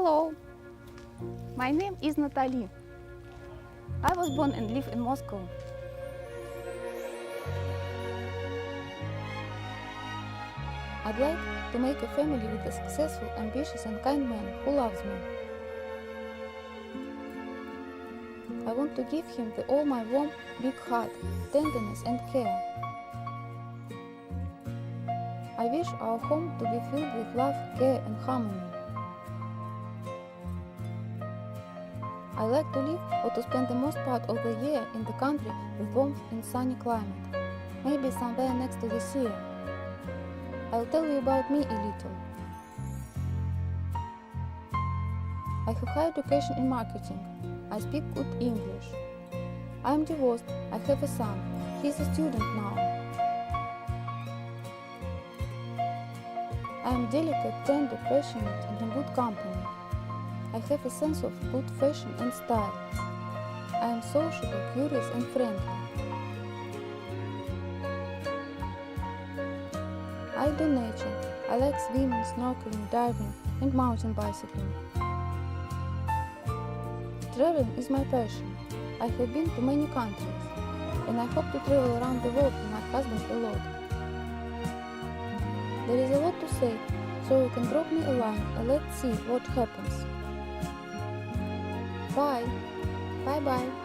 Hello, my name is Natalie. I was born and live in Moscow. I'd like to make a family with a successful, ambitious and kind man who loves me. I want to give him all my warm, big heart, tenderness and care. I wish our home to be filled with love, care and harmony. I like to live or to spend the most part of the year in the country with warm and sunny climate, maybe somewhere next to the sea. I'll tell you about me a little. I have high education in marketing. I speak good English. I am divorced. I have a son. He is a student now. I am delicate, tender, passionate and in good company. I have a sense of good fashion and style. I am sociable, curious and friendly. I do nature. I like swimming, snorkeling, diving and mountain bicycling. Traveling is my passion. I have been to many countries and I hope to travel around the world with my husband a lot. There is a lot to say, so you can drop me a line and let's see what happens. Bye. Bye-bye.